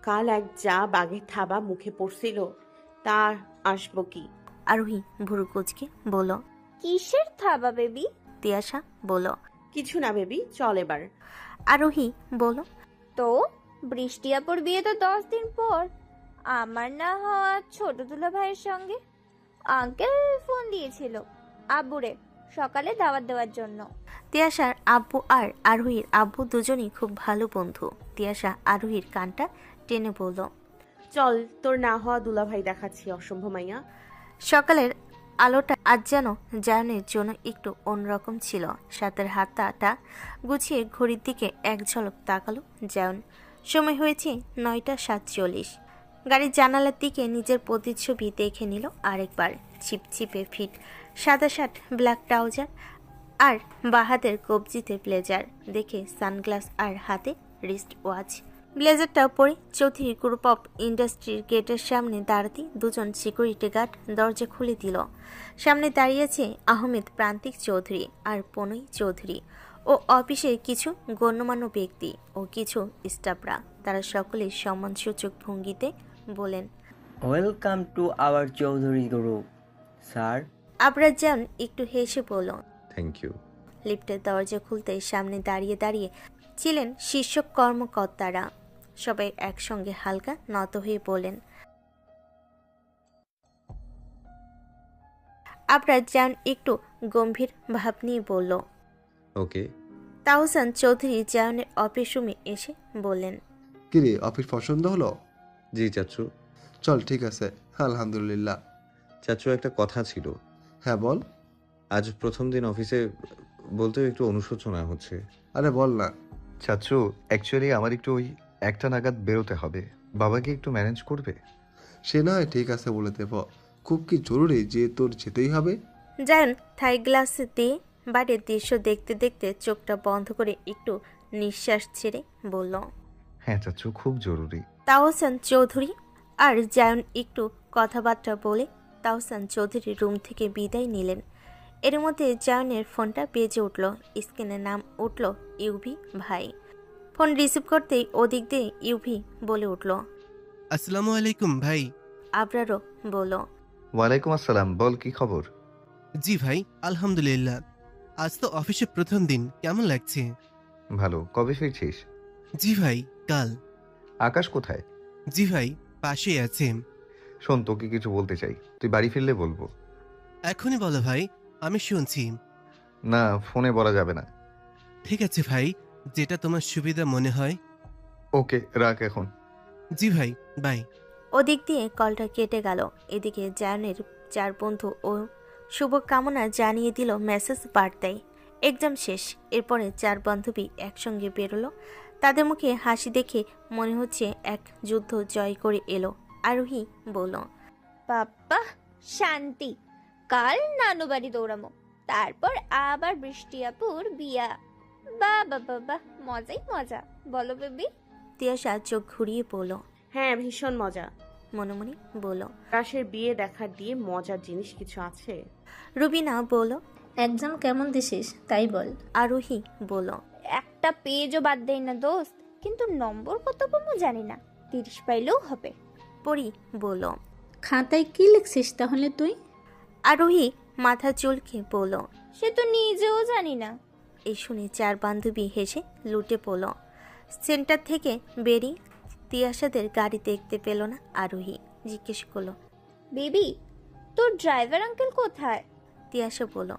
কাল এক যা বাঘের থাবা মুখে পড়ছিল তা আসবো কি? আরোহী ভুরু কুচকে বলল। কিসের থাবা বেবি? তিয়াশা বলল। কিছু না বেবি, চল এবার। আরোহী বলল। তো বৃষ্টি আপুর বিয়ে তো 10 দিন পর। আমার না হওয়া ছোট দুলা ভাইয়ের সঙ্গে আঙ্কেল ফোন দিয়েছিল আব্বুরে সকালে দাওয়াত দেওয়ার জন্য। তিয়াশার আব্বু আর আরোহীর আব্বু দুজনই খুব ভালো বন্ধু। তিয়াশা আরোহীর কানটা টেনে বলল। চল, তোর না হওয়া দুলাভাই দেখাচ্ছি অসম্ভব মাইয়া। সকালের আলোটা আজ যেন জায়নের জন্য একটু অন্যরকম ছিল। সাথের হাতটা গুছিয়ে ঘড়ির দিকে এক ঝলক তাকালো জায়ন। সময় হয়েছে 9টা 47। গাড়ির জানালার দিকে নিজের প্রতিচ্ছবি দেখে নিল আরেকবার। ছিপছিপে ফিট সাদা শার্ট, ব্ল্যাক ট্রাউজার আর বাহাতের কবজিতে ব্লেজার, দেখে সানগ্লাস আর হাতে রিস্ট ওয়াচ। ব্লেজারটা পরে চৌধুরী গ্রুপ অফ ইন্ডাস্ট্রির গেটের সামনে দাঁড়াতে দুজন সিকিউরিটি গার্ড দরজা খুলে দিল। সামনে দাঁড়িয়েছে আহমেদ প্রান্তিক চৌধুরী আর পনই চৌধুরী ও অফিসের কিছু গণ্যমান্য ব্যক্তি ও কিছু স্টাফরা। তারা সকলেই সম্মানসূচক ভঙ্গিতে বলেন, welcome to our Chowdhury group sir. Abrar জান একটু হেসে বলল, থ্যাংক ইউ। লিফটের দরজা খুলতে সামনে দাঁড়িয়ে দাঁড়িয়ে ছিলেন শীর্ষ কর্মকর্তারা। সবাই একসঙ্গে হালকা নত হয়ে বলেন। আবরার জান একটু গম্ভীর ভাব নিয়ে বলল, ওকে। তাহসান চৌধুরী জায়নের অফিস রুমে এসে বললেন, কিরে, অফিস পছন্দ হলো? জি চাচু। চল, ঠিক আছে, আলহামদুলিল্লাহ। চাচু, একটা কথা ছিল। হ্যাঁ বল। আজ প্রথম দিন অফিসে, বলতেও একটু অনুশোচনা হচ্ছে। আরে বল না। চাচু, অ্যাকচুয়ালি আমার একটু ওই 1টা নাগাদ বেরোতে হবে। বাবাকে একটু ম্যানেজ করবে? সে নয়, ঠিক আছে বলে দেব। খুব কি জরুরি যে তোর যেতেই হবে? জায়ন থাই গ্লাস দিয়ে বাড়ির দৃশ্য দেখতে দেখতে চোখটা বন্ধ করে একটু নিঃশ্বাস ছেড়ে বলল, হ্যাঁ চাচু, খুব জরুরি। তাহসান চৌধুরী আর জায়ন একটু কথাবার্তা বলে তাহসান চৌধুরী রুম থেকে বিদায় নিলেন। এর মধ্যে জায়নের ফোনটা বেজে উঠল। স্ক্রিনে নাম উঠল ইউভি ভাই। ফোন রিসিভ করতেই ওদিক দিয়ে ইউভি বলে উঠল, আসসালামু আলাইকুম ভাই। আবরারও বলল, ওয়ালাইকুম আসসালাম, বল কি খবর? জি ভাই, আলহামদুলিল্লাহ। আজ তো অফিসে প্রথম দিন, কেমন লাগছে? ভালো। কবে ফিরছিস? জি ভাই, কাল। আকাশ কোথায়? জি ভাই, পাশেই আছে। শোন, তোকে কিছু বলতে চাই, তুই বাড়ি ফিরলে বলবো। এখনই বলো ভাই, আমি শুনছি। না, ফোনে বলা যাবে না। ঠিক আছে ভাই, যেটা তোমার সুবিধা মনে হয়। ওকে, রাখ এখন। জি ভাই, বাই। ওদিক দিয়ে কলটা কেটে গেল। এদিকে জায়নের 4 বন্ধু ও শুভকামনা জানিয়ে দিল মেসেজ বার্তায়। এক্সাম শেষ। এরপরে 4 বান্ধবী একসঙ্গে বেরোলো। তাদের মুখে হাসি দেখে মনে হচ্ছে এক যুদ্ধ জয় করে এলো। আরোহী বলল, বাবা শান্তি, কাল নানু বাড়ি দৌড়ামো, তারপর আবার বৃষ্টি আপুর বিয়া। বাবা বাবা, মজাই মজা। বলো বেবি। তিয়াশা চোখ ঘুরিয়ে বলল, হ্যাঁ, ভীষণ মজা। মনে মনে বলল। রাশের বিয়ে দেখার দিয়ে মজার জিনিস কিছু আছে? রুবিনা বলল, এক্সাম কেমন দিছিস তাই বল। আরোহী বলল, একটা পেজও বাদ দেয় না দোস্ত, কিন্তু নম্বর কত পাবো জানি না, 30 পাইলেও হবে। পরি বলল। খাতায় কি লিখছিস তাহলে তুই? আরোহী মাথা চুলকে বলল, সে তো নিজেও জানি না। এই শুনে 4 বান্ধবী হেসে লুটে পড়ল। সেন্টার থেকে বেরিয়ে তিয়াশাদের গাড়ি দেখতে পেল না আরোহী। জিজ্ঞেস করলো, বেবি, তোর ড্রাইভার আঙ্কেল কোথায়? তিয়াশা বলল,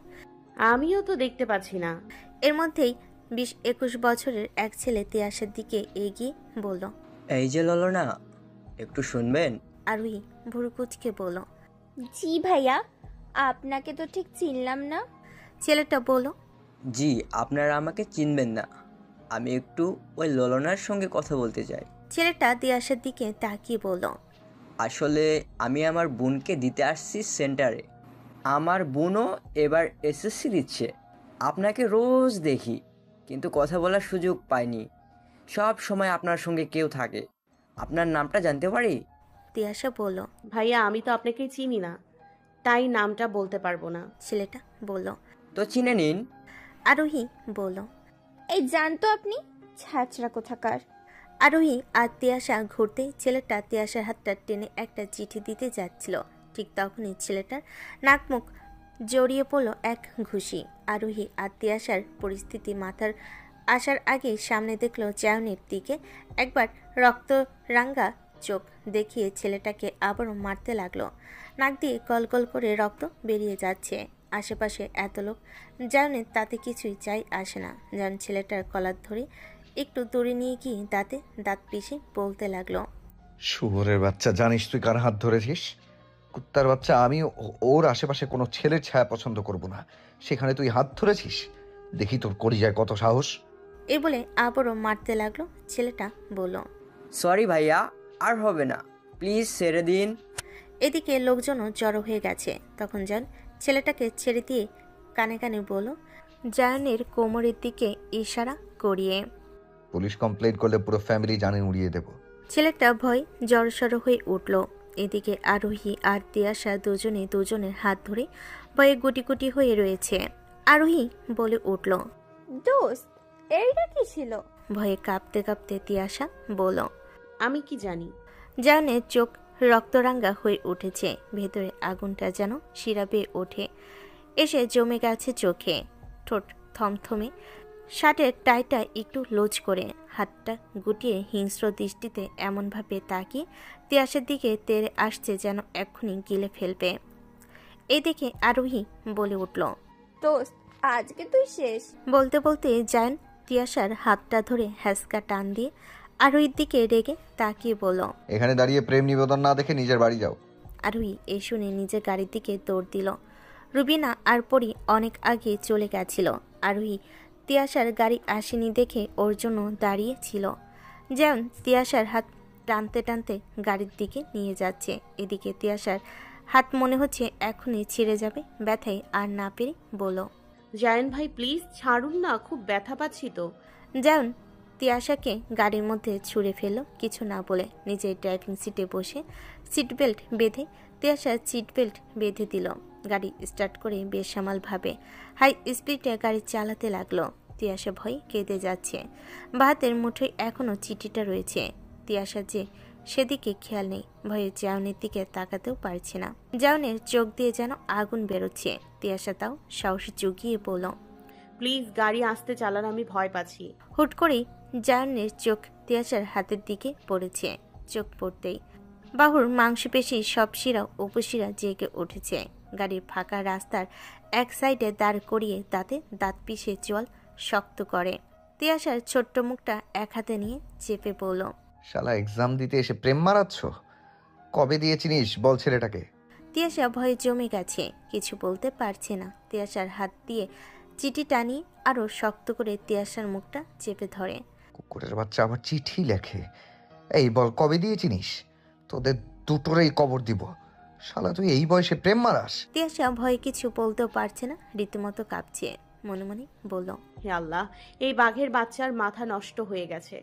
আমিও তো দেখতে পাচ্ছি না। এর মধ্যেই 20-21 বছরের এক ছেলে তিয়াশার দিকে এগিয়ে বলল, এই যে ললনা, একটু শুনবেন? আরোহী ভুরু কুচকে বলল, জি ভাইয়া, আপনাকে তো ঠিক চিনলাম না। ছেলেটা বলল, জি, আপনারা আমাকে চিনবেন না। আমি একটু ওই ললনার সঙ্গে কথা বলতে চাই। ছেলেটা তিয়াশার দিকে তাকিয়ে বলল, আসলে আমি আমার বোনকে দিতে আসছি সেন্টারে। আমার বোনও এবার এসএসসি দিচ্ছে। আপনাকে রোজ দেখি, কিন্তু কথা বলার সুযোগ পাইনি। সব সময় আপনার সঙ্গে কেউ থাকে। আপনার নামটা জানতে পারি? তিয়াশা বলল, ভাইয়া, আমি তো আপনাকে চিনি না, তাই নামটা বলতে পারবো না। ছেলেটা বলল। তো চিনে নিন। আরোহী বলল, এই জানতো আপনি, ছাছরা কোথাকার। আরোহী আর তিয়াশা ঘুরতেই ছেলেটা তিয়াশার হাতটা টেনে একটা চিঠি দিতে যাচ্ছিল। ঠিক তখনই ছেলেটার নাক মুখ জড়িয়ে পড়ল এক ঘুষি। আরোহী আর তিয়াশার পরিস্থিতি মাথার আসার আগেই সামনে দেখল জায়নের দিকে একবার রক্তরাঙ্গা চোখ দেখিয়ে ছেলেটাকে আবারও মারতে লাগলো। নাক দিয়ে গল করে রক্ত বেরিয়ে যাচ্ছে। আশেপাশে এত লোক, জায়নের তাতে কিছুই চাই আসে না। জায়ন ছেলেটার কলার ধরে একটু দূরে নিয়ে গিয়ে দাঁতে দাঁত পিষে বলতে লাগলো, শুয়োরের বাচ্চা, জানিস তুই কার হাত ধরেছিস? কুত্তার বাচ্চা, আমি ওর আশেপাশে কোনো ছেলের ছায়া পছন্দ করব না, সেখানে তুই হাত ধরেছিস? দেখি তোর কলিজায় কত সাহস। এই বলে আবারও মারতে লাগলো। ছেলেটা বলল, সরি ভাইয়া, আর হবে না, প্লিজ ছেড়ে দিন। এদিকে লোকজনও জড়ো হয়ে গেছে। তখন জান ছেলেটাকে ছেড়ে দিয়ে কানে কানে বলল, জায়নের কোমরের দিকে ইশারা করিয়ে। পুলিশ কমপ্লেইন করলে পুরো ফ্যামিলি জানে উড়িয়ে দেব। ছেলেটা ভয় জড়সড় হয়ে উঠল। এদিকে আরোহী আর তিয়াশা দুজনের হাত ধরে ভয়ে গুটি গুটি হয়ে রয়েছে। আরোহী বলে উঠল, দোস্ত, এইটা কি ছিল? ভয়ে কাঁপতে কাঁপতে তিয়াশা বলল, আমি কি জানি। জায়নের চোখ রক্তরাঙ্গা হয়ে উঠেছে। ভেতরে আগুনটা যেন শিরা বেয়ে ওঠে এসে জমে গেছে চোখে। ঠোঁট থমথমে, শার্টের টাইটা একটু লোচ করে, হাতটা গুটিয়ে হিংস্র দৃষ্টিতে এমনভাবে তাকিয়ে তিয়াসের দিকে তেড়ে আসছে যেন এক্ষুনি গিলে ফেলবে। এই দেখে আরোহী বলে উঠল, দোস্ত, আজকে তুই শেষ। বলতে বলতে জায়ন তিয়াসার হাতটা ধরে হ্যাসকা টান দিয়ে আরোহীর দিকে রেগে তাকিয়ে বলল, এখানে দাঁড়িয়ে প্রেম নিবেদন না দেখে নিজের বাড়ি যাও। আরোহী এই শুনে নিজের গাড়ির দিকে দৌড় দিল। রুবিনা আর পরি অনেক আগে চলে গেছিল। আরোহী তিয়াসার গাড়ি আসেনি দেখে ওর জন্য দাঁড়িয়ে ছিল। যেমন তিয়াসার হাত টানতে টানতে গাড়ির দিকে নিয়ে যাচ্ছে। এদিকে তিয়াসার হাত মনে হচ্ছে এখনই ছিঁড়ে যাবে ব্যথায়, আর না পেরে বলল, জায়ন ভাই প্লিজ ছাড়ুন না, খুব ব্যথা পাচ্ছি তো। যেমন তিয়াসাকে গাড়ির মধ্যে ছুঁড়ে ফেলল কিছু না বলে। নিজের ড্রাইভিং সিটে বসে সিট বেল্ট বেঁধে তিয়াসার সিট বেল্ট বেঁধে দিল। গাড়ি স্টার্ট করে বেসামালভাবে হাই স্পিডে গাড়ি চালাতে লাগলো। তিয়াসা ভয় কেঁদে যাচ্ছে। বাহাতের মুঠোয় এখনও চিঠিটা রয়েছে। তিয়াসা যে সেদিকে খেয়াল নেই। ভয়ে জায়নের দিকে তাকাতেও পারছে না। জায়নের চোখ দিয়ে যেন আগুন বেরোচ্ছে। তিয়াসা তাও সাহস জুগিয়ে বলল, প্লিজ গাড়ি আসতে চালান, আমি ভয় পাচ্ছি। হুট করেই জায়নের চোখ তিয়াসার হাতের দিকে পড়েছে। চোখ পড়তেই বাহুর মাংসপেশি সব শিরা উপশিরা জেগে উঠেছে। গাড়ির ফাঁকা রাস্তার এক সাইডে দাঁড় করিয়ে দাঁতে দাঁত পিষে জল শক্ত করে। তিয়াসার ছোট্ট মুখটা এক হাতে নিয়ে চেপে পড়ল, শালা এক্সাম দিতে এসে প্রেম মারাচ্ছ? কবে দিয়ে চিনিস বল ছেলেটাকে? তিয়াসা ভয়ে জমে গেছে, কিছু বলতে পারছে না। তিয়াসার হাত দিয়ে চিঠি টানিয়ে আরো শক্ত করে তিয়াসার মুখটা চেপে ধরে। কুকুরের বাচ্চা আবার চিঠি লেখে? এই বল, কবে দিয়ে চিনিস? তোদের দুটোরেই কবর দিব। শালা তুই এই বয়সে প্রেম মারাস? তিয়াসা ভয়ে কিছু বলতেও পারছে না, রীতিমতো কাঁপছে। মনে মনে বলল, হে আল্লাহ, এই বাঘের বাচ্চার মাথা নষ্ট হয়ে গেছে।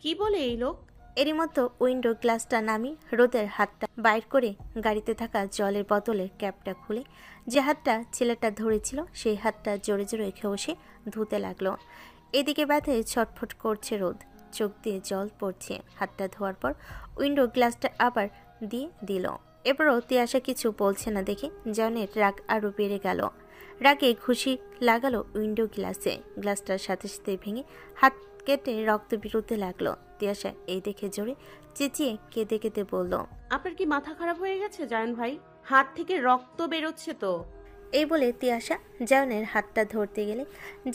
কি বলে এই লোক? এরই মতো উইন্ডো গ্লাসটা নামিয়ে রোদের হাতটা বাইর করে গাড়িতে থাকা জলের বোতলের ক্যাপটা খুলে যে হাতটা ছেলেটা ধরেছিল সেই হাতটা জোরে জোরে ঘষে ধুতে লাগলো। এদিকে ব্যথায় ছটফট করছে রোদ, চোখ দিয়ে জল পড়ছে। হাতটা ধোয়ার পর উইন্ডো গ্লাসটা আবার দিয়ে দিল। এবারও তিয়াসা কিছু বলছে না দেখে জনের রাগ আরও বেড়ে গেল। রাগে ঘুষি লাগালো উইন্ডো গ্লাসে। গ্লাসটার সাথে সাথে ভেঙে হাত কেটে রক্ত বেরোতে লাগলো। তিয়াসা এই দেখে জোরে চেঁচিয়ে কেঁদে কেঁদে বলল, আপনার কি মাথা খারাপ হয়ে গেছে জায়ন ভাই? হাত থেকে রক্ত বেরোচ্ছে তো। এই বলে তিয়াসা জায়নের হাতটা ধরতে গেলে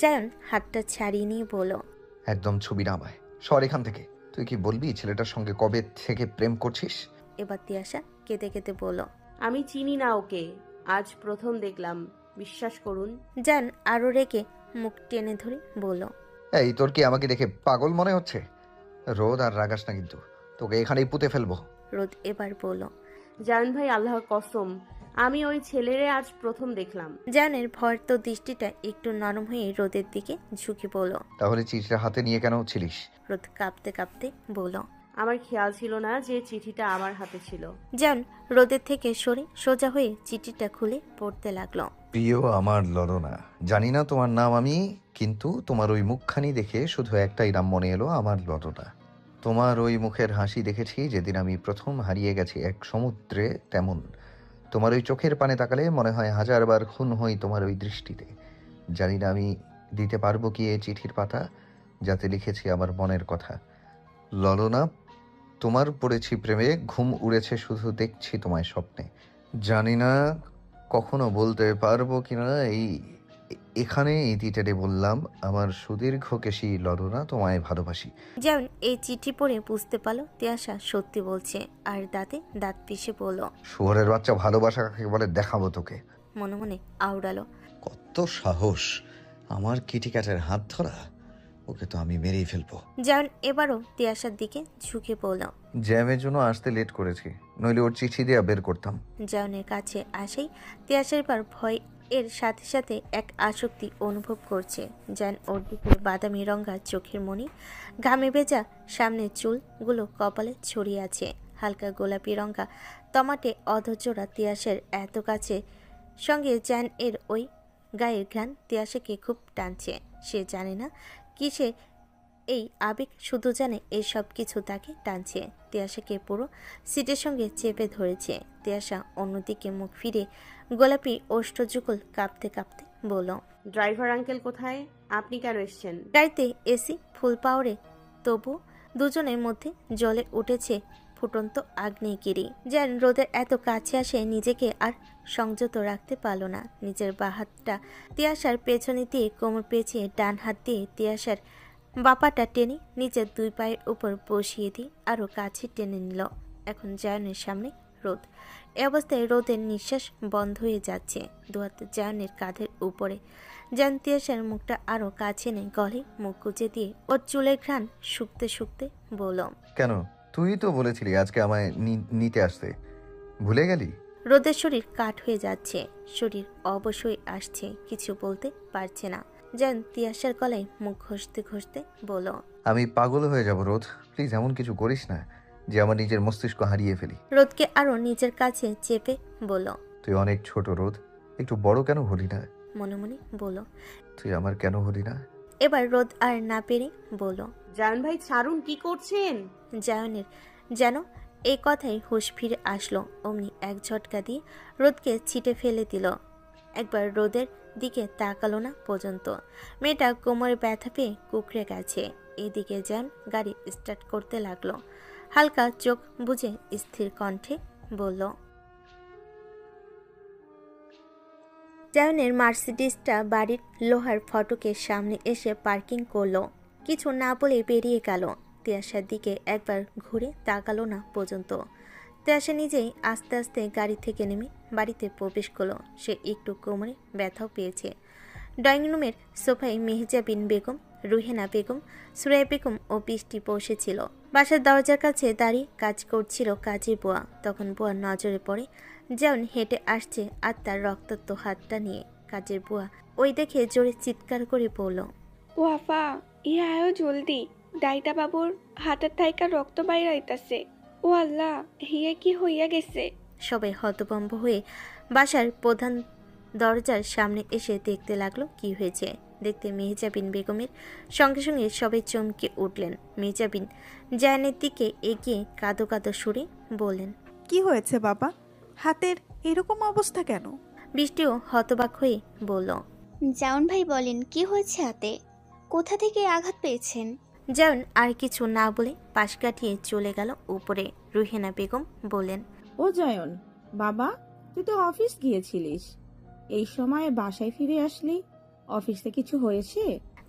জায়ন হাতটা ছাড়িয়ে নিয়ে বলল, একদম ছবি নামায় সর এখান থেকে। তুই কি বলবি ছেলেটার সঙ্গে কবে থেকে প্রেম করছিস? এবার তিয়াসা কেঁদে কেঁদে বলল, আমি চিনি না ওকে, আজ প্রথম দেখলাম, বিশ্বাস করুন। জায়ন আরো রেগে মুখ টেনে ধরে বলল, এই তোর কি আমাকে দেখে পাগল মনে হচ্ছে? রোদ আর রাগাস না কিন্তু, তোকে এখানেই পুঁতে ফেলবো। রোদ এবার বলল, জায়ন ভাই আল্লাহর কসম, আমি ওই ছেলেরে আজ প্রথম দেখলাম। জায়নের ভয়ত দৃষ্টিটা একটু নরম হয়ে রোদের দিকে ঝুঁকে বলল, তাহলে চিঠিটা হাতে নিয়ে কেন ছিলিস? রোদ কাঁপতে কাঁপতে বলল, আমার খেয়াল ছিল না যে চিঠিটা আমার হাতে ছিল। জায়ন রোদের থেকে সরে সোজা হয়ে চিঠিটা খুলে পড়তে লাগলো। প্রিয় আমার ললনা, জানি না তোমার নাম আমি, কিন্তু তোমার ওই মুখখানি দেখে শুধু একটাই নাম মনে এলো, আমার ললনা। তোমার ওই মুখের হাসি দেখেছি যেদিন আমি প্রথম হারিয়ে গেছি এক সমুদ্রে, তেমন। তোমার ওই চোখের পানে তাকালে মনে হয় হাজারবার খুন হই তোমার ওই দৃষ্টিতে। জানি না আমি দিতে পারবো কি এই চিঠির পাতা যাতে লিখেছি আমার মনের কথা। ললনা, তোমার পড়েছি প্রেমে, ঘুম উড়েছে শুধু দেখছি তোমায় স্বপ্নে। জানি না কখনো বলতে পারবো কিনা এখানে ইতি টেনে বললাম, আমার সুদীর্ঘ কেশী ললনা, তোমায় ভালোবাসি। যেমন এই চিঠি পড়ে বুঝতে পারলো তিয়াশা সত্যি বলছে, আর দাঁতে দাঁত পিষে বলল। শুয়োরের বাচ্চা, ভালোবাসা কাকে বলে দেখাবো তোকে। মনে মনে আওড়ালো। কত সাহস আমার কিটিক্যাটের হাত ধরা, ওকে তো আমি মেরেই ফেলবো। যেমন এবারও তিয়াশার দিকে ঝুঁকে পড়ল। জ্যামের জন্য আসতে লেট করেছি, নইলে ওর চিঠি দিয়ে বের করতাম। জায়নের কাছে আসেই তিয়াশার এবার ভয় এর সাথে সাথে এক আসক্তি অনুভব করছে। যেন ওর দিকে বাদামি রঙা চোখের মণি, ঘামে ভেজা সামনের চুলগুলো কপালে ছড়িয়ে আছে, হালকা গোলাপি রঙা টমাটে অধৈর্যরা তিয়াসের এত কাছে, সঙ্গে জ্যান এর ওই গায়ের ঘ্রাণ তিয়াসাকে খুব টানছে। সে জানে না কিসে এই আবেগ, শুধু জানে এই সব কিছু তাকে টানছে। তিয়াসাকে পুরো সিটের সঙ্গে চেপে ধরেছে। তিয়াসা অন্যদিকে মুখ ফিরে গোলাপি ওষ্ঠযুগল কাঁপতে কাঁপতে বলল। ড্রাইভার আঙ্কেল কোথায়? আপনি কেন এসছেন? গাড়িতে এসি ফুল পাওয়ারে, তবু দুজনের মধ্যে জ্বলে উঠেছে ফুটন্ত আগ্নেয়গিরি। যেন রোদের এত কাছে আসে নিজেকে আর সংযত রাখতে পারল না। নিজের বাঁ হাতটা তিয়াসার পেছনে দিয়ে কোমর পেঁচিয়ে ডান হাত দিয়ে তিয়াসার বাপাটা টেনে নিজের দুই পায়ের উপর বসিয়ে দিয়ে আরো কাছে টেনে নিল। এখন জায়নের সামনে রোদ। এ অবস্থায় রোদের নিঃশ্বাস বন্ধ হয়ে যাচ্ছে। দুহাত জায়নের কাঁধের উপরে। জান তিয়াসার মুখটা আরো কাছে এনে গলে মুখ গুজে দিয়ে ওর চুলের ঘ্রাণ শুকতে শুকতে বলল। কেন, তুই তো বলেছিলি আজকে আমায় নিতে আসতে, ভুলে গেলি? রোদের শরীর কাঠ হয়ে যাচ্ছে, শরীর অবশ্যই আসছে, কিছু বলতে পারছে না। জান তিয়াসার গলায় মুখ ঘষতে ঘষতে বলল। আমি পাগল হয়ে যাব রোদ, প্লিজ এমন কিছু করিস না যে আমার নিজের মস্তিষ্ক হারিয়ে ফেলি। রোদকে আরো নিজের কাছে চেপে বলল। তুই অনেক ছোট রোদ, একটু বড় কেন হলি না? মনে মনে বলল। তুই আমার কেন হলি না? এবার রোদ আর না পেরে বলল। জান ভাই ছাড়ুন, কি করছেন? জায়নের যেন এই কথাই হুঁশ ফিরে আসলো। অমনি এক ঝটকা দিয়ে রোদকে ছিটে ফেলে দিল। একবার রোদের দিকে তাকালো না পর্যন্ত। মেয়েটা কোমরে ব্যথা পেয়ে কুকড়ে গেছে। এদিকে যেন গাড়ি স্টার্ট করতে লাগলো। হালকা চোখ বুজে স্থির কণ্ঠে বলল। জায়নের মার্সিডিসটা বাড়ির লোহার ফটকের সামনে এসে পার্কিং করলো। কিছু না বলে বেরিয়ে গেল। তিয়াসার দিকে একবার ঘুরে তাকালো না পর্যন্ত। তিয়াসা নিজেই আস্তে আস্তে গাড়ি থেকে নেমে বাড়িতে প্রবেশ করলো। সে একটু কোমরে ব্যথাও পেয়েছে। ড্রয়িং রুমের সোফায় মেহজাবিন বেগম, রুহেনা বেগম, সুরাইয়া বেগম ও বৃষ্টি বসেছিল। বাসার দরজার কাছে দাঁড়িয়ে কাজ করছিল কাজের বুয়া। তখন বুয়ার নজরে পড়ে যেমন হেঁটে আসছে আর তার রক্তাক্ত হাতটা নিয়ে। কাজের বুয়া ওই দেখে জোরে চিৎকার করে বলল। ওয়াফা, ইহা আয়ো জলদি, ডাইটা বাবুর হাতের থাইকা রক্ত বাইর হইতাছে। ও আল্লাহ, হিয়া কি হইয়া গেছে? সবাই হতভম্ব হয়ে বাসার প্রধান দরজার সামনে এসে দেখতে লাগলো কি হয়েছে। দেখতে মেহজাবিন বেগমের সঙ্গে সঙ্গে সবাই চমকে উঠলেন। মেহজাবিন জায়নের দিকে এগিয়ে কাঁদো কাঁদো সুরে বললেন। কি হয়েছে বাবা? হাতের এরকম অবস্থা কেন? বৃষ্টিও হতবাক হয়ে বলল। জাউন ভাই বলেন, কি হয়েছে হাতে? কোথা থেকে আঘাত পেয়েছেন? জাউন আর কিছু না বলে পাশ কাটিয়ে চলে গেল উপরে। রুহেনা বেগম বললেন। ও জয়ন বাবা, তুই তো অফিস গিয়েছিলিস, এই সময় বাসায় ফিরে আসলি, অফিসে কিছু হয়েছে?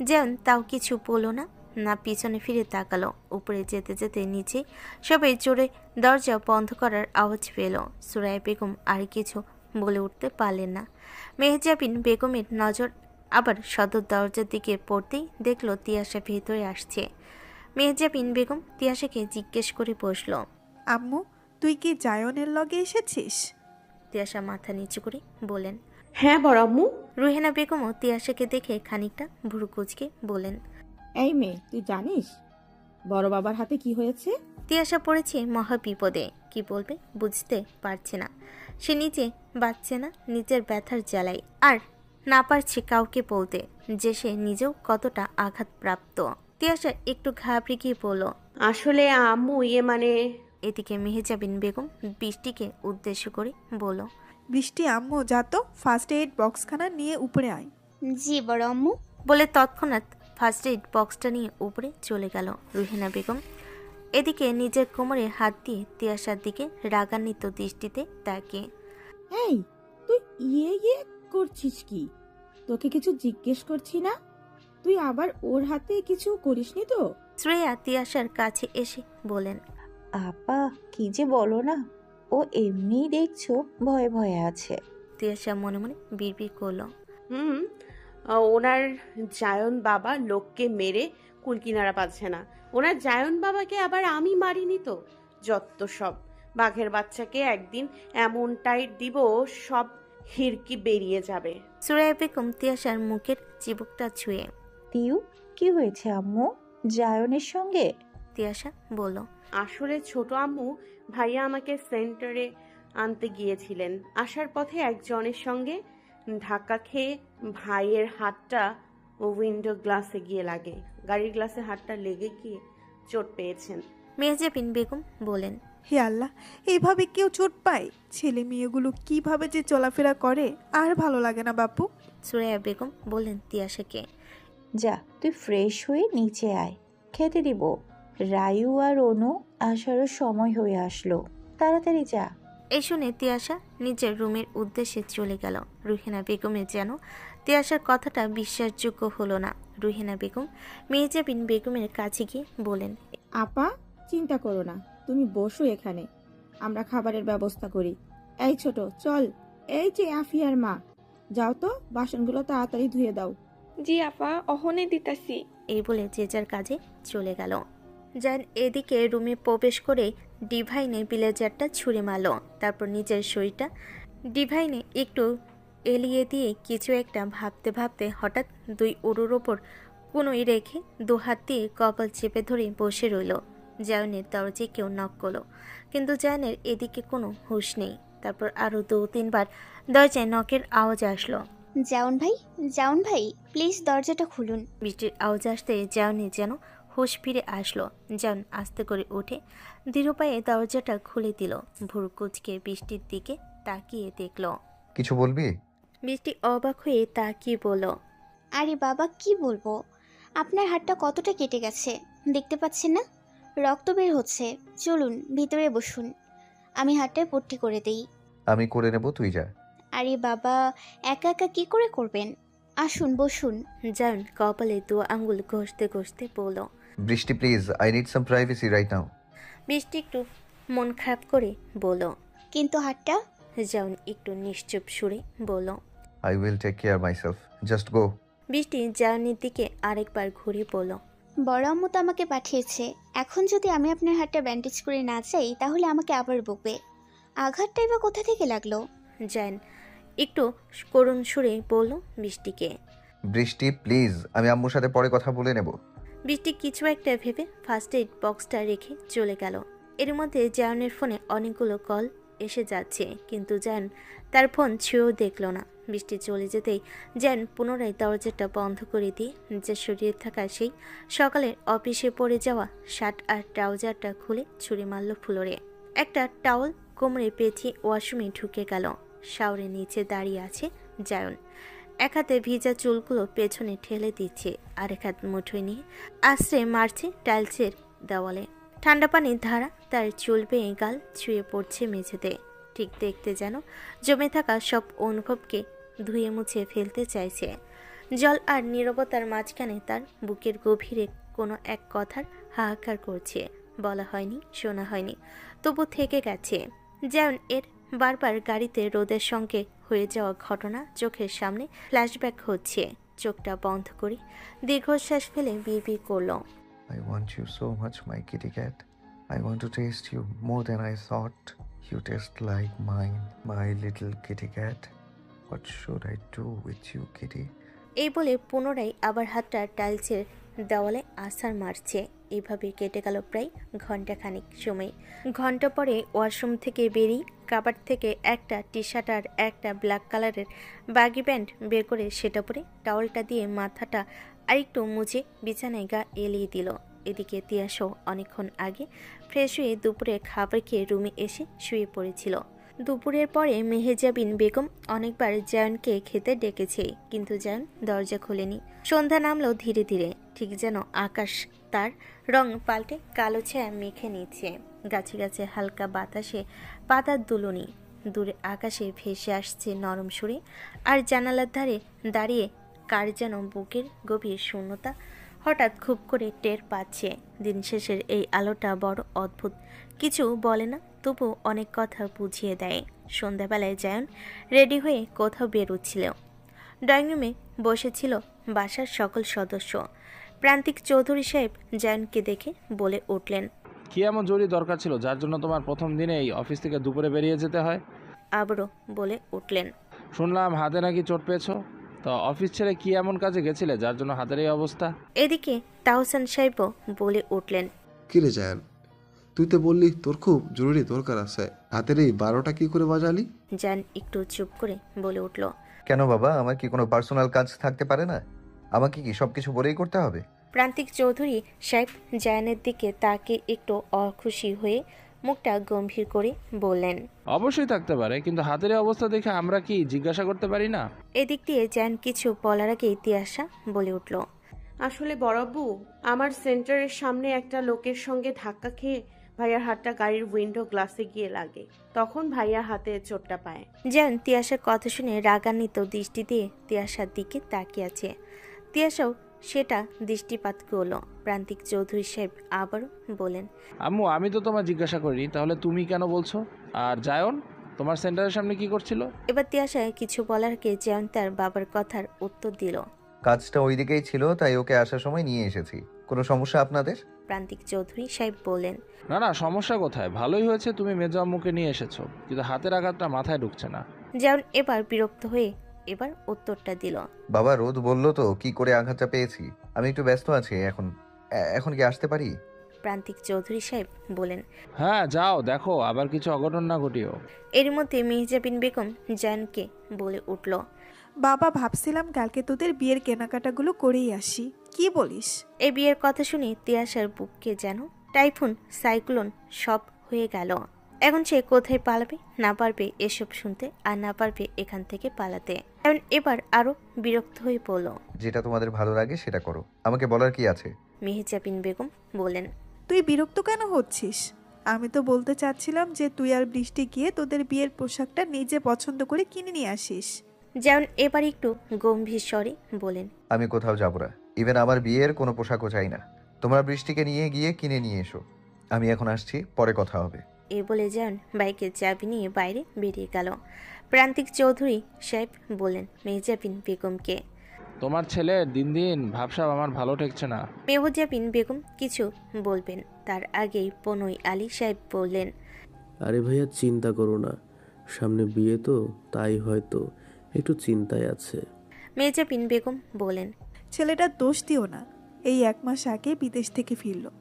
জাউন তাও কিছু বলল না, না পিছনে ফিরে তাকালো। উপরে যেতে যেতে নিচে সবাই জোরে দরজা বন্ধ করার আওয়াজ পেল। সুরাইয়া বেগম আর কিছু বলে উঠতে পারলেন না। মেহজাবিন বেগমের নজর আবার সদর দরজার দিকে পড়তেই দেখলো তিয়াসা ভেতরে আসছে। মেহজাবিন বেগম তিয়াসাকে জিজ্ঞেস করে বসল। আম্মু, তুই কি জায়নের লগে এসেছিস? তিয়াসা মাথা নিচু করে বলেন। হ্যাঁ বড় আম্মু। রুহেনা বেগমও তিয়াসাকে দেখে খানিকটা ভুরু কুঁচকে বলেন। এই মেয়ে, তুই জানিস বড় বাবার হাতে কি হয়েছে? তিয়াসা পড়েছে মহা বিপদে। কি বলবে বুঝতে পারছে না। সে নিজে বাঁচছে না নিজের ব্যথার জ্বালায়, আর না পারছে কাউকে বলতে যে সে নিজেও কতটা আঘাতপ্রাপ্ত। তিয়াশা একটু ঘাবড়ে গিয়ে বলল, আসলে আম্মু মানে এদিকে মেহেজাবিন বেগম বৃষ্টিকে উদ্দেশ্য করে বলল, বৃষ্টি আম্মু যা তো ফার্স্ট এইড বক্সখানা নিয়ে উপরে আয়। জি বড় আম্মু। বলে তৎক্ষণাৎ ফার্স্ট এইড বক্সটা নিয়ে উপরে চলে গেল রুহিনা বেগম। এদিকে নিজের কোমরে হাত দিয়ে তিয়াশার দিকে রাগান্বিত দৃষ্টিতে তাকিয়ে, এই তুই ইয়ে করছিস কি? তোকে কিছু জিজ্ঞেস করছি না? তুই আবার ওর হাতে কিছু করিসনি তো? শ্রেয়া তিয়াশার কাছে এসে বলেন, আপা কি যে বলো না, ও এমনিই দেখছো ভয়ে ভয়ে আছে। তিয়াশা মনে মনে বিড়বিড় করলো, ওনার জায়ন বাবা লোককে মেরে কুলকিনারা পাচ্ছে না। ওনার জায়ন বাবাকে আবার আমি মারিনি তো। যত সব বাঘের বাচ্চাকে একদিন এমন টাইট দিব সব হিরকি বেরিয়ে যাবে। সুরাইয়া বেগম তিয়াশার মুখের চিবুকটা ছুঁয়ে, তিউ কি হয়েছে আম্মু জায়নের সঙ্গে? তিয়াশা বলল, আসলে ছোট আম্মু ভাইয়া আমাকে সেন্টারে আনতে গিয়েছিলেন। আসার পথে একজনের সঙ্গে ধাক্কা খেয়ে ভাইয়ের হাতটা উইন্ডো গ্লাসে গিয়ে লাগে। গাড়ির গ্লাসে হাতটা লেগে গিয়ে চোট পেয়েছেন। মেহজাবিন বেগম বলেন, হে আল্লাহ, এইভাবে কেউ চোট পায়? ছেলে মেয়েগুলো কিভাবে যে চলাফেরা করে আর ভালো লাগে না বাপু। সুরাইয়া বেগম বললেন তিয়াশাকে, যা তুই ফ্রেশ হয়ে নিচে আয়, খেতে দিব। রায়ু আর অনু আসারও সময় হয়ে আসলো, তাড়াতাড়ি যা। এই শুনে তিয়াশা নিজের রুমের উদ্দেশ্যে চলে গেল। রুহিনা বেগমের যেন তিয়াশার কথাটা বিশ্বাসযোগ্য হলো না। রুহিনা বেগম মেহজাবিন বেগমের কাছে গিয়ে বলেন, আপা চিন্তা করো না, তুমি বসো এখানে, আমরা খাবারের ব্যবস্থা করি। এই ছোট চল, এই যে আফিয়ার মা, যাও তো বাসনগুলো তাড়াতাড়ি ধুয়ে দাও। জি আপা, অহনে দিতাছি। এই বলে যে যার কাজে চলে গেল। জান এদিকে রুমে প্রবেশ করে ডিভাইনে ব্লেজারটা ছুঁড়ে মারল। তারপর নিজের শরীরটা ডিভাইনে একটু এলিয়ে দিয়ে কিছু একটা ভাবতে ভাবতে হঠাৎ দুই উড়ুর ওপর কোনোই রেখে দুহাত দিয়ে কপাল চেপে ধরে বসে রইল। জায়নের দরজায় কেউ নক করলো, কিন্তু জায়নের এদিকে কোনো হুঁশ নেই। তারপর আরও 2-3 বার দরজায় নকের আওয়াজ আসলো। জাউন ভাই প্লিজ দরজাটা খুলুন। বৃষ্টির আওয়াজ আসতে জায়নে যেন হুঁশ ফিরে আসলো। জান আস্তে করে উঠে ধীর পায়ে দরজাটা খুলে দিল। ভোর কুচকে বৃষ্টির দিকে তাকিয়ে দেখল। কিছু বলবি? বৃষ্টি অবাক হয়ে তাকিয়ে বলল, আরে বাবা কি বলবো, আপনার হাতটা কতটা কেটে গেছে দেখতে পাচ্ছেন না, রক্ত বের হচ্ছে। চলুন ভিতরে বসুন, আমি হাতটায় পট্টি করে দেই। আমি করে নেব, তুই যা। আরে বাবা একা একা কি করে করবেন, আসুন বসুন। জান কপালে 2 আঙ্গুল ঘষতে ঘষতে বলল, বৃষ্টি please, I need some privacy right now. বৃষ্টি একটু মন খারাপ করে বলল, কিন্তু হাতটা? জাউন একটু নিশ্চুপ সুরে বলল, I will take care myself, just go. বৃষ্টি জাউনের দিকে আরেকবার ঘুরে বলল, বড় আম্মু তো আমাকে পাঠিয়েছে, এখন যদি আমি আপনার হাতটা ব্যান্ডেজ করে না যাই তাহলে আমাকে আবার বকবে। আঘাতটাই বা কোথা থেকে লাগলো? জান একটু করুণ সুরে বলল বৃষ্টিকে। বৃষ্টি প্লিজ, আমি আম্মুর সাথে পরে কথা বলে নেব। বৃষ্টি কিছু একটা ভেবে ফার্স্ট এইড বক্সটা রেখে চলে গেল। এর মধ্যে জায়নের ফোনে অনেকগুলো কল এসে যাচ্ছে, কিন্তু জায়ন তার ফোন ছুঁয়েও দেখল না। বৃষ্টি চলে যেতেই জায়ন পুনরায় দরজাটা বন্ধ করে দিয়ে নিজের শরীরে থাকা সেই সকালের অফিসে পড়ে যাওয়া শার্ট আর ট্রাউজারটা খুলে ছুঁড়ে মারল ফ্লোরে। একটা টাওয়াল কোমরে পেঁচিয়ে ওয়াশরুমে ঢুকে গেল। শাওরের নিচে দাঁড়িয়ে আছে জায়ন, এক হাতে ভিজা চুলগুলো পেছনে ঠেলে দিচ্ছে, আর এক হাত মুঠোয় নিয়ে আশ্রে মারছে টাইলসের দেওয়ালে। ঠান্ডা পানির ধারা তার চুল বেয়ে গাল ছুঁয়ে পড়ছে মেঝেতে। ঠিক দেখতে যেন জমে থাকা সব অনুভবকে ধুয়ে মুছে ফেলতে চাইছে। জল আর নীরবতার মাঝখানে তার বুকের গভীরে কোনো এক কথার হাহাকার করছে। বলা হয়নি, শোনা হয়নি, তবু থেকে গেছে। যেমন এর বারবার গাড়িতে রোদের সঙ্গে হয়ে যাওয়া ঘটনা চোখের সামনে ফ্ল্যাশব্যাক হচ্ছে। চোখটা বন্ধ করে দীর্ঘশ্বাস ফেলে বিড়বিড় করল, I want you so much, my kitty cat. I want to taste you more than I thought. You taste like mine, my little kitty cat. What should I do with you, kitty? এই বলে পুনরায় আবার হাতটা টাইলসের দেওয়ালে আছাড় মারছে। এইভাবে কেটে গেল প্রায় ঘন্টাখানিক সময়। ঘন্টা পরে ওয়াশরুম থেকে বেরিয়ে কাবার্ড থেকে একটা টি শার্ট আর একটা ব্ল্যাক কালারের বাগি প্যান্ট বের করে সেটা পরে টাওয়ালটা দিয়ে মাথাটা আর একটু মুছে বিছানায় গা এলিয়ে দিল। এদিকে তিয়াসও অনেকক্ষণ আগে ফ্রেশ হয়ে দুপুরে খাবার খেয়ে রুমে এসে শুয়ে পড়েছিল। দুপুরের পরে মেহেজাবিন বেগম অনেকবার জায়নকে খেতে ডেকেছে, কিন্তু জায়ন দরজা খোলেনি। সন্ধ্যা নামলো ধীরে ধীরে, ঠিক যেন আকাশ তার রং পাল্টে কালো ছায়া মেখে নিচ্ছে। গাছে গাছে হালকা বাতাসে পাতার দুলুনি, দূরে আকাশে ভেসে আসছে নরম সুরে। আর জানালার ধারে দাঁড়িয়ে কার যেন বুকের গভীর শূন্যতা হঠাৎ খুব করে টের পাচ্ছে। দিন শেষের এই আলোটা বড় অদ্ভুত, কিছু বলে না, তবু অনেক কথা বুঝিয়ে দেয়। সন্ধ্যাবেলায় জায়ন রেডি হয়ে কোথাও বেরোচ্ছিল। ড্রয়িং রুমে বসেছিল বাসার সকল সদস্য। প্রান্তিক চৌধুরী সাহেব জায়নকে দেখে বলে উঠলেন, কি এমন জরুরি দরকার ছিল যার জন্য তোমার প্রথম দিনেই অফিস থেকে দুপুরে বেরিয়ে যেতে হয়? আবারও বলে উঠলেন, শুনলাম হাতে নাকি চোট পেয়েছো, তো অফিস ছেড়ে কি এমন কাজে গেছিলে যার জন্য হাতের এই অবস্থা? এদিকে তাহসান সাহেবও বলে উঠলেন, কি রে জায়ান, তুই তো বললি তোর খুব জরুরি দরকার আছে, হাতের এই 12টা কি করে বাজালি? জান একটু চুপ করে বলে উঠল, কেন বাবা, আমার কি কোনো পার্সোনাল কাজ থাকতে পারে না? আমাকে কি সবকিছু বলেই করতে হবে? প্রান্তিক চৌধুরী সাহেব জায়ানের দিকে তাকে একটু অখুশি হয়ে মুখটা গম্ভীর করে বললেন, অবশ্যই থাকতে পারে, কিন্তু হাতের এই অবস্থা দেখে আমরা কি জিজ্ঞাসা করতে পারি না? এদিক দিয়ে জায়ান কিছু বলার আগে তিয়াসা বলে উঠল, আসলে বড়াব্বু, আমার সেন্টারের সামনে একটা লোকের সঙ্গে ধাক্কা খেয়ে ভাইয়ার হাতটা গাড়ির উইন্ডো গ্লাসে গিয়ে লাগে, তখন ভাইয়ার হাতে চোটটা পায়। জায়ান তিয়াসার কথা শুনে রাগান্বিত দৃষ্টি দিয়ে তিয়াসার দিকে তাকিয়ে আছে। তিয়াসাও সেটা দৃষ্টিপাত করলো। প্রান্তিক চৌধুরী সাহেব আবারও বলেন, আম্মু, আমি তো তোমার জিজ্ঞাসা করিনি, তাহলে তুমি কেন বলছো? আর জায়ন তোমার সেন্টারের সামনে কি করছিল? এবার তিয়াসায় কিছু বলার আগে জায়ন তার বাবার কথার উত্তর দিল, কাজটা ওই দিকেই ছিল, তাই ওকে আসার সময় নিয়ে এসেছি। কোনো সমস্যা আপনাদের? প্রান্তিক চৌধুরী সাহেব বললেন, না না, সমস্যা কোথায়? ভালোই হয়েছে তুমি মেজো আম্মুকে নিয়ে এসেছো, কিন্তু হাতের আঘাতটা মাথায় ঢুকছে না। জায়ন এবার বিরক্ত হয়ে এবার উত্তরটা দিল, বাবা রোদ বললো তো কি করে আঘাতটা পেয়েছি। আমি একটু ব্যস্ত আছি এখন কি আসতে পারি? প্রান্তিক চৌধুরী সাহেব বলেন, হ্যাঁ যাও, দেখো আবার কিছু অঘটন না ঘটিও। এর মধ্যে মেহজাবিন বেগম জায়নকে বলে উঠল, বাবা ভাবছিলাম কালকে তোদের বিয়ের কেনাকাটাগুলো করেই আসি, কি বলিস? এই বিয়ের কথা শুনে তিয়াসার বুককে যেন টাইফুন সাইক্লোন সব হয়ে গেল। এখন সে কোথায় পালাবে, না পারবে এসব শুনতে, আর না পারবে এখান থেকে পালাতে। কারণ এবার আরো বিরক্ত হয়ে পড়ল। যেটা তোমাদের ভালো লাগে সেটা করো, আমাকে বলার কি আছে? মেহজাবিন বেগম বলেন, তুই বিরক্ত কেন হচ্ছিস? আমি তো বলতে চাচ্ছিলাম যে তুই আর বৃষ্টি গিয়ে তোদের বিয়ের পোশাকটা নিজে পছন্দ করে কিনে নিয়ে আসিস। যেমন এবার একটু গম্ভীর স্বরে বলেন, আমি কোথাও যাব না, ইভেন আমার বিয়ের কোনো পোশাকও চাই না। তোমরা বৃষ্টিকে নিয়ে গিয়ে কিনে নিয়ে এসো, আমি এখন আসছি, পরে কথা হবে। এ বলে যেমন বাইকের চাবি নিয়ে বাইরে বেরিয়ে গেল। প্রান্তিক চৌধুরী সাহেব বলেন মেহজাবিন বেগমকে, তোমার ছেলের দিন দিন ভাবসাব আমার ভালো ঠেকছে না। মেহজাবিন বেগম কিছু বলবেন তার আগেই পনই আলী সাহেব বললেন, আরে ভাইয়া চিন্তা করো না, সামনে বিয়ে তো, তাই হয়তো একটু চিন্তায় আছে। মেহজাবিন বেগম বলেন, ছেলেটার দোষ দিও না, এই 1 মাস আগে বিদেশ থেকে ফিরলো,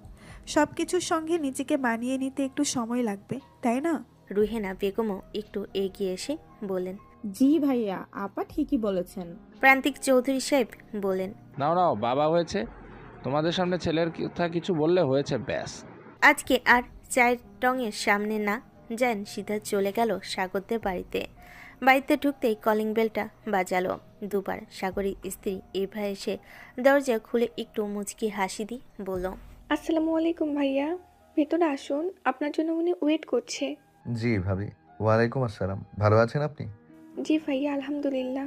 সব কিছুর সঙ্গে নিজেকে মানিয়ে নিতে একটু সময় লাগবে, তাই না? রুহেনা বেগমও একটু এগিয়ে এসে বলেন, জি ভাইয়া, আপা ঠিকই বলেছেন। প্রান্তিক চৌধুরী সাহেব বলেন, নাও নাও, বাবা হয়েছে, তোমাদের সামনে ছেলের কথা কিছু বললে হয়েছে, ব্যাস। আজকে আর চায়ের টঙের সামনে না যান, সিধা চলে গেল সাগরদের বাড়িতে। বাড়িতে ঢুকতেই কলিং বেলটা বাজালো দুবার। সাগরের স্ত্রী এভা এসে দরজা খুলে একটু মুচকি হাসি দিয়ে বলল, আসসালামু আলাইকুম ভাইয়া, ভেতরে আসুন, আপনার জন্য উনি ওয়েট করছে। জি ভাবি, ওয়ালাইকুম আসসালাম, ভালো আছেন আপনি? জি ভাইয়া, আলহামদুলিল্লাহ,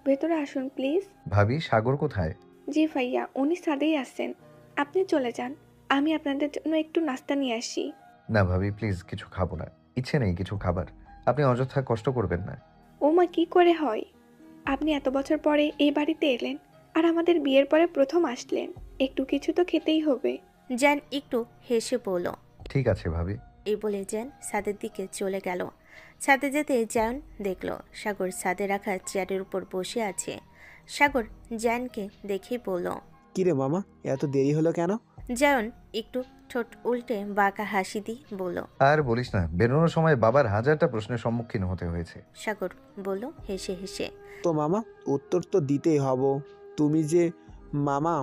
ভেতরে আসুন প্লিজ। ভাবি, সাগর কোথায়? জি ভাইয়া, উনি ছাদেই আছেন, আপনি চলে যান, আমি আপনাদের জন্য একটু নাস্তা নিয়ে আসি। না ভাবি প্লিজ, কিছু খাবো না, ইচ্ছে নেই কিছু খাবার, আপনি অযথা কষ্ট করবেন না। ও মা, কি করে হয়? আপনি এত বছর পরে এই বাড়িতে এলেন, আর আমাদের বিয়ের পরে প্রথম আসলেন, একটু কিছু তো খেতেই হবে। জান একটু হেসে বলল, ঠিক আছে ভাবি। এই বলে জান ছাদের দিকে চলে গেল। ছাদে যেতে জান দেখল সাগর ছাদে রাখা চেয়ারের উপর বসে আছে। সাগর জানকে দেখেই বলল, কিরে মামা, এত দেরি হলো কেন? জায়ন একটু ঠোঁট উল্টে বাঁকা হাসি দিয়ে বলল, আর বলিস না, বেরোনোর সময় বাবার 1000টা প্রশ্নের সম্মুখীন হতে হয়েছে। সাগর বলল হেসে হেসে, তো মামা, উত্তর তো দিতেই হব, তুমি যে মামা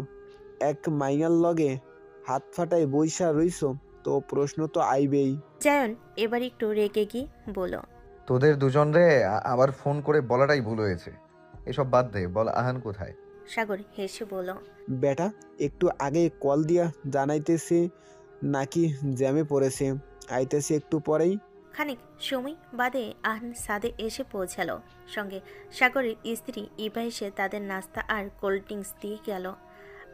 এক মাইয়ার লগে হাত ফাটাই বইসা রইছ, তো প্রশ্ন তো আইবেই। জায়ন এবার একটু রেগে গিয়ে বলল, তোদের দুজনরে আবার ফোন করে বলাটাই ভুল হয়েছে। এসব বাদ দে, বল আহান কোথায়? সাগর হেসে বলল, বেটা একটু আগে কল দিয়া জানাইতেছে নাকি জ্যামে পড়েছে, আইতেছে একটু পরেই। খানিক সময় বাদে আহান সাদে এসে পৌঁছালো। সঙ্গে সাগরের স্ত্রী ইভা এসে তাদের নাস্তা আর কোল্ড ড্রিঙ্কস দিয়ে গেল।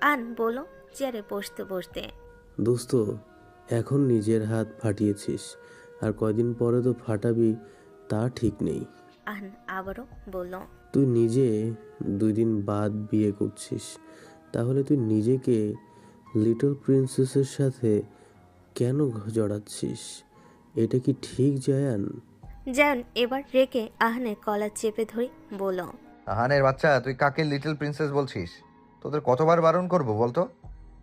আহান বলল চেয়ারে বসতে বসতে, দোস্ত, এখন নিজের হাত ফাটিয়েছিস, আর কয়দিন পরে তো ফাটাবি তা ঠিক নেই। আহান আবারও বলল, তুই নিজে 2 দিন বাদ বিয়ে করছিস, তাহলে তুই নিজেকে লিটল প্রিন্সেসের সাথে কেন জড়াচ্ছিস? এটা কি ঠিক জায়ান? জায়ন এবার রেগে আহানের কলার চেপে ধরে বলল, আহানের বাচ্চা, তুই কাকে লিটল প্রিন্সেস বলছিস? তোদের কতবার বারণ করবো বলতো?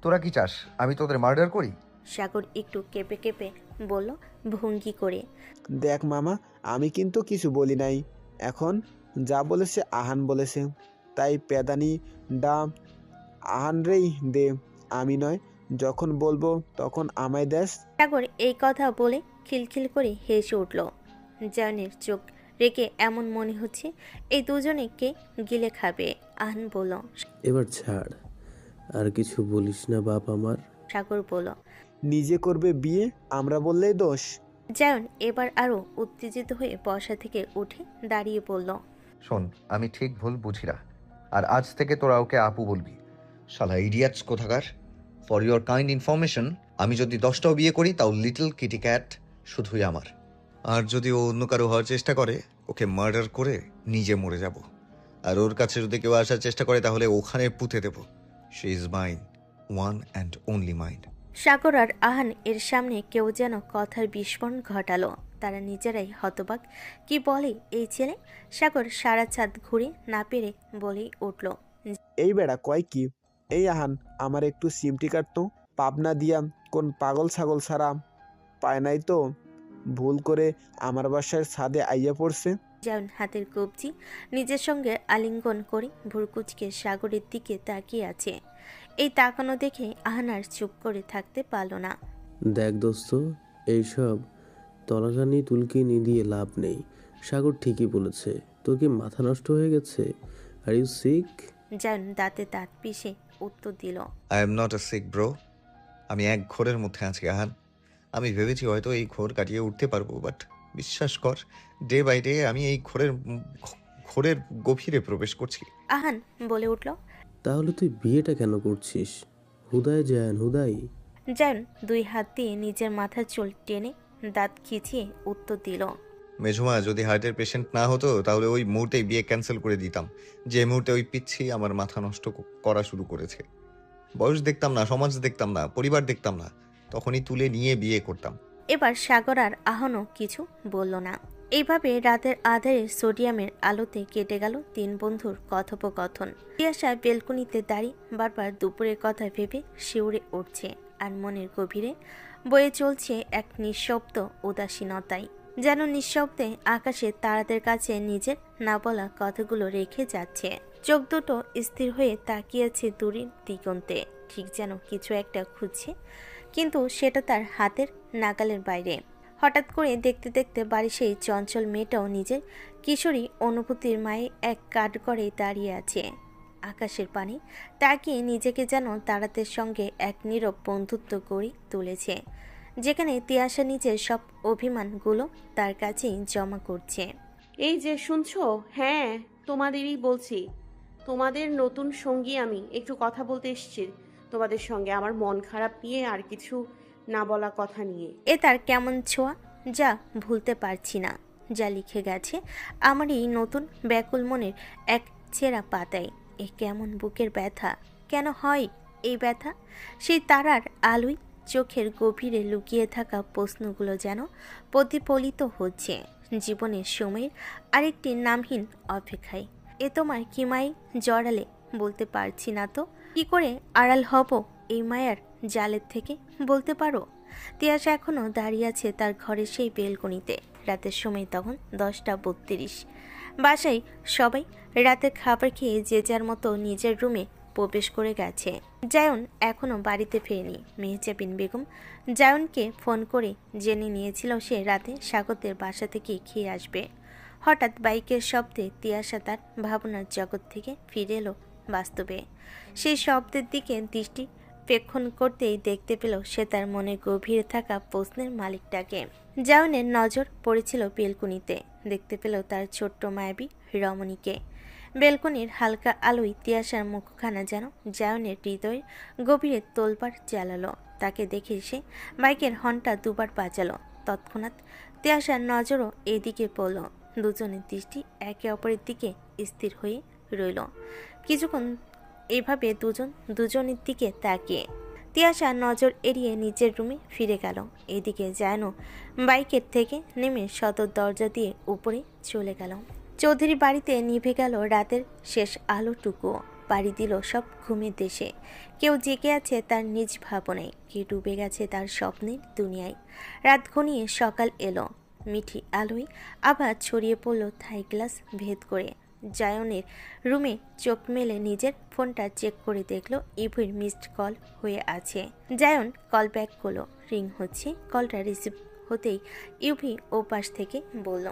তোরা কি চাস আমি তোদের মার্ডার করি? সাগর একটু কেঁপে কেঁপে বলল ভঙ্গি করে, দেখ মামা, আমি কিন্তু কিছু বলি নাই। এখন যা বলেছে আহান বলেছে, তাই পেদানি ডা আহানরেই দে, আমি নয়। যখন বলবো তখন আমায় দেশ। সাগর এই কথা বলে খিলখিল করে হেসে উঠল। জায়নের চোখ রেখে এমন মনে হচ্ছে এই দুজনে কে গিলে খাবে। আহান বলল, এবার ছাড়, আর কিছু বলিস না বাপ আমার। সাগর বলল, নিজে করবে বিয়ে, আমরা বললেই দোষ। জায়ন এবার আরো উত্তেজিত হয়ে বসা থেকে উঠে দাঁড়িয়ে বলল, শোন, আমি ঠিক ভুল বুঝি না, আর আজ থেকে তোরা ওকে আপু বলবি। শালা ইডিয়াটস কোথাকার। ফর ইউর কাইন্ড ইনফরমেশন, আমি যদি 10টাও বিয়ে করি তাও লিটল কিটি ক্যাট শুধুই আমার। আর যদি ও অন্য কারো হওয়ার চেষ্টা করে, ওকে মার্ডার করে নিজে মরে যাব। আর ওর কাছে যদি কেউ আসার চেষ্টা করে তাহলে ওখানে পুঁতে দেব। She is mine, one and only mine. Sagar আর আহান এর সামনে কেউ যেন কথার বিস্ফোরণ ঘটালো। তারা নিজেরাই হতবাক, কি বলে এই ছেলে। সাগর সারা ছাদ ঘুরে না পেরে বলেই উঠল, এই বেড়া কয় কি? এই আহান, আমার একটু সিমটি কাটতো। পাবনা দিয়া কোন পাগল ছাগল ছাড়া পায় নাই তো ভুল করে আমার বাসার ছাদে আইয়া পড়ছে। জায়ন হাতের কবজি নিজের সঙ্গে আলিঙ্গন করে ভুরকুচকে সাগরের দিকে তাকিয়ে আছে। এই তাকানো দেখে আহান আর চুপ করে থাকতে পারল না। দেখ দোস্ত, এইসব তলাগানি তুলকিনি দিয়ে লাভ নেই। সাগর ঠিকই বলেছে, তোর কি মাথা নষ্ট হয়ে গেছে? Are you sick? জায়ন দাঁতে দাঁত পিষে উত্তর দিল, I am not a sick bro. আমি এক ঘোরের মধ্যে আছি আহান। আমি ভেবেছি হয়তো এই ঘোর কাটিয়ে উঠতে পারবো, বাট বিশ্বাস কর, ডে বাই ডে আমি এই ঘোরের গভীরে প্রবেশ করছি। আহান বলে উঠল, তাহলে তুই বিয়েটা কেন করছিস? হুদায় জায়ান, হুদাই। জায়ন 2 হাত দিয়ে নিজের মাথার চুল টেনে দাঁত খিচিয়ে উত্তর দিল, মেঝুমা যদি হার্টের পেশেন্ট না হতো তাহলে ওই মুহূর্তেই বিয়ে ক্যান্সেল করে দিতাম। যে মুহূর্তে ওই পিচ্ছি আমার মাথা নষ্ট করা শুরু করেছে। বয়স দেখতাম না, সমাজ দেখতাম না, পরিবার দেখতাম না, তখনই তুলে নিয়ে বিয়ে করতাম। এবার সাগর আর আহানও কিছু বলল না। এইভাবে রাতের আধারে সোডিয়ামের আলোতে কেটে গেল 3 বন্ধুর কথোপকথন। তিয়াশা বেলকনিতে দাঁড়িয়ে বারবার দুপুরের কথা ভেবে শিউরে উঠছে, আর মনের গভীরে বয়ে চলছে এক নিঃশব্দ উদাসীনতাই। যেন নিঃশব্দে আকাশে তারাদের কাছে নিজের না বলা কথাগুলো রেখে যাচ্ছে। চোখ দুটো স্থির হয়ে তাকিয়েছে দূরের দিগন্তে, ঠিক যেন কিছু একটা খুঁজছে, কিন্তু সেটা তার হাতের নাগালের বাইরে। হঠাৎ করে দেখতে দেখতে বাড়ি সেই চঞ্চল মেয়েটাও নিজের কিশোরী অনুভূতির মায়ে এক কাঠগড়ে দাঁড়িয়ে আছে। আকাশের পানে তাকিয়ে নিজেকে যেন তারাদের সঙ্গে এক নীরব বন্ধুত্ব গড়ে তুলেছে, যেখানে তিয়াশা নিজের সব অভিমানগুলো তার কাছেই জমা করছে। এই যে শুনছো? হ্যাঁ, তোমাদেরই বলছি। তোমাদের নতুন সঙ্গী আমি। একটু কথা বলতে এসেছি তোমাদের সঙ্গে, আমার মন খারাপ নিয়ে আর কিছু না বলা কথা নিয়ে। এ তার কেমন ছোঁয়া, যা ভুলতে পারছি না, যা লিখে গেছে আমার এই নতুন ব্যাকুল মনের এক ছেঁড়া পাতায়। এ কেমন বুকের ব্যথা, কেন হয় এই ব্যথা? সেই তারার আলোয় চোখের গভীরে লুকিয়ে থাকা প্রশ্নগুলো যেন প্রতিফলিত হচ্ছে জীবনের সময়ের আরেকটি নামহীন অপেক্ষায়। এ তোমার কি মাই জড়ালে বলতে পারছি না তো কি করে আড়াল হব এই মায়ার জালের থেকে, বলতে পারো? তিয়াশা এখনো দাঁড়িয়ে আছে তার ঘরের সেই বেলকনিতে। রাতের সময় তখন 10:32। বাসায় সবাই রাতের খাবার খেয়ে যে যার মতো নিজের রুমে প্রবেশ করে গেছে। জায়ন এখনও বাড়িতে ফেরেনি। মেহজাবিন বেগম জায়নকে ফোন করে জেনে নিয়েছিল সে রাতে স্বাগতের বাসা থেকে খেয়ে আসবে। হঠাৎ বাইকের শব্দে তিয়াশা তার ভাবনার জগৎ থেকে ফিরে এলো বাস্তবে। সেই শব্দের দিকে দৃষ্টি পেক্ষণ করতেই দেখতে পেল সে তার মনে গভীরে থাকা প্রশ্নের মালিকটাকে। জায়নের নজর পড়েছিল বেলকুনিতে। দেখতে পেল তার ছোট্ট মায়াবী রমণীকে। বেলকনির হালকা আলোয় তিয়াশার মুখখানা যেন জায়নের হৃদয়ের গভীরে তোলপাড় জ্বালালো। তাকে দেখে সে বাইকের হর্নটা দুবার বাজালো। তৎক্ষণাৎ তিয়াশার নজরও এদিকে পড়ল। দুজনের দৃষ্টি একে অপরের দিকে স্থির হয়ে রইল কিছুক্ষণ এভাবে দুজনের দিকে তাকিয়ে। তিয়াশা নজর এড়িয়ে নিজের রুমে ফিরে গেল। এদিকে জায়নও বাইকের থেকে নেমে সদর দরজা দিয়ে উপরে চলে গেল। চৌধুরী বাড়িতে নিভে গেল রাতের শেষ আলোটুকুও। বাড়ি দিল সব ঘুমের দেশে। কেউ জেগে আছে তার নিজ ভাবনায়, কেউ ডুবে গেছে তার স্বপ্নের দুনিয়ায়। রাত ঘনিয়ে সকাল এলো। মিঠি আলোয় আবার ছড়িয়ে পড়ল থাই গ্লাস ভেদ করে। জায়নের রুমে চোখ মেলে নিজের ফোনটা চেক করে দেখলো ইভির মিসড কল হয়ে আছে। জায়ন কল ব্যাক করলো। রিং হচ্ছে। কলটা রিসিভ হতেই ইভি ও পাশ থেকে বলল,